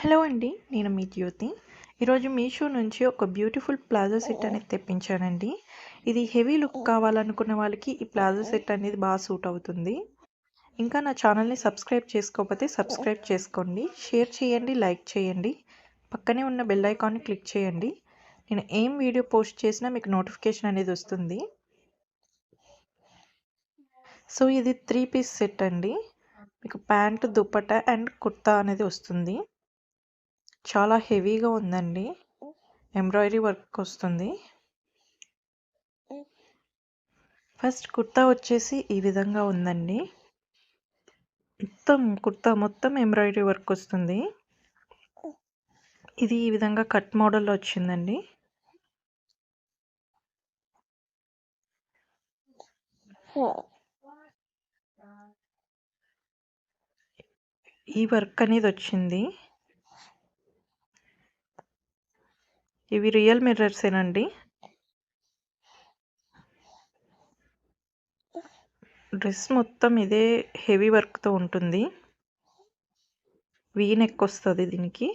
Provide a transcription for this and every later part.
Hello అండి, నేను మీ జ్యోతి. ఈరోజు మీషో నుంచి ఒక బ్యూటిఫుల్ ప్లాజో సెట్ అనేది తెప్పించానండి. ఇది హెవీ లుక్ కావాలనుకున్న వాళ్ళకి ఈ ప్లాజో సెట్ అనేది బాగా సూట్ అవుతుంది. ఇంకా నా ఛానల్ని సబ్స్క్రైబ్ చేసుకోకపోతే సబ్స్క్రైబ్ చేసుకోండి, షేర్ చేయండి, లైక్ చేయండి, పక్కనే ఉన్న బెల్ ఐకాన్ని క్లిక్ చేయండి. నేను ఏం వీడియో పోస్ట్ చేసినా మీకు నోటిఫికేషన్ అనేది వస్తుంది. సో ఇది 3 పీస్ సెట్ అండి. మీకు ప్యాంట్, దుపట్టా అండ్ కుర్తా అనేది వస్తుంది. చాలా హెవీగా ఉందండి, ఎంబ్రాయిడరీ వర్క్ వస్తుంది. ఫస్ట్ కుర్తా వచ్చేసి ఈ విధంగా ఉందండి. కుర్తా మొత్తం ఎంబ్రాయిడరీ వర్క్ వస్తుంది. ఇది ఈ విధంగా కట్ మోడల్లో వచ్చిందండి. ఈ వర్క్ అనేది వచ్చింది. ఇవి రియల్ మిర్రర్సేనండి. డ్రెస్ మొత్తం ఇదే హెవీ వర్క్తో ఉంటుంది. వీ నెక్ వస్తుంది దీనికి.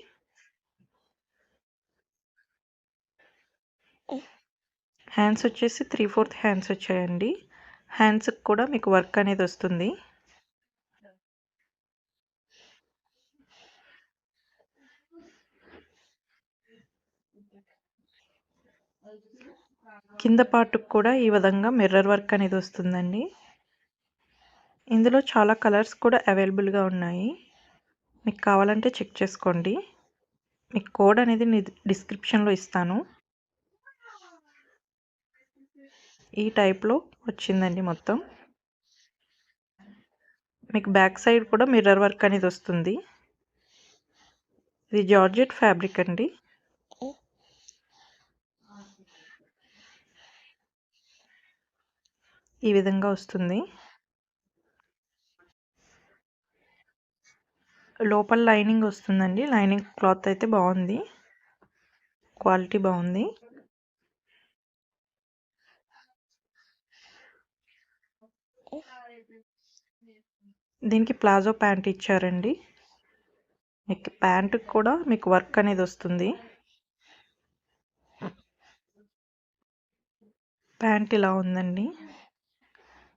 హ్యాండ్స్ వచ్చేసి 3/4 హ్యాండ్స్ వచ్చాయండి. హ్యాండ్స్కి కూడా మీకు వర్క్ అనేది వస్తుంది. కింద పార్ట్కి కూడా ఈ విధంగా మిర్రర్ వర్క్ అనేది వస్తుందండి. ఇందులో చాలా కలర్స్ కూడా అవైలబుల్గా ఉన్నాయి. మీకు కావాలంటే చెక్ చేసుకోండి. మీకు కోడ్ అనేది డిస్క్రిప్షన్లో ఇస్తాను. ఈ టైప్లో వచ్చిందండి మొత్తం. మీకు బ్యాక్ సైడ్ కూడా మిర్రర్ వర్క్ అనేది వస్తుంది. ఇది జార్జెట్ ఫ్యాబ్రిక్ అండి. ఈ విధంగా వస్తుంది. లోపల లైనింగ్ వస్తుందండి. లైనింగ్ క్లాత్ అయితే బాగుంది, క్వాలిటీ బాగుంది. దీనికి ప్లాజో ప్యాంట్ ఇచ్చారండి. మీకు ప్యాంట్ కూడా మీకు వర్క్ అనేది వస్తుంది. ప్యాంట్ ఇలా ఉందండి.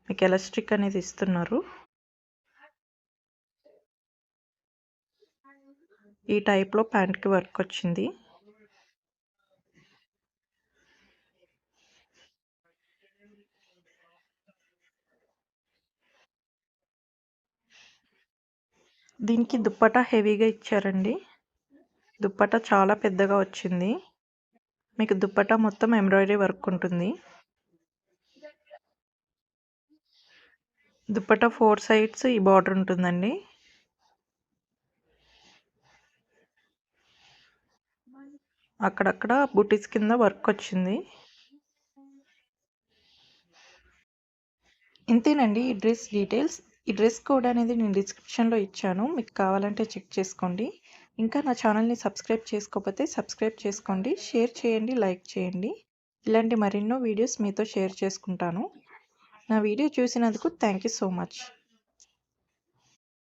మీకు ఎలాస్టిక్ అనేది ఇస్తున్నారు. ఈ టైప్లో ప్యాంట్కి వర్క్ వచ్చింది. దీనికి దుప్పటా హెవీగా ఇచ్చారండి. దుప్పటా చాలా పెద్దగా వచ్చింది. మీకు దుప్పటా మొత్తం ఎంబ్రాయిడరీ వర్క్ ఉంటుంది. దుప్పటా 4 సైడ్స్ ఈ బార్డర్ ఉంటుందండి. అక్కడక్కడ బుటీస్ కింద వర్క్ వచ్చింది. ఇంతేనండి ఈ డ్రెస్ డీటెయిల్స్. ఈ డ్రెస్ కోడ్ అనేది నేను డిస్క్రిప్షన్లో ఇచ్చాను, మీకు కావాలంటే చెక్ చేసుకోండి. ఇంకా నా ఛానల్ని సబ్స్క్రైబ్ చేసుకోకపోతే సబ్స్క్రైబ్ చేసుకోండి, షేర్ చేయండి, లైక్ చేయండి. ఇలాంటి మరెన్నో వీడియోస్ మీతో షేర్ చేసుకుంటాను. నా వీడియో చూసినందుకు థ్యాంక్ యూ సో మచ్.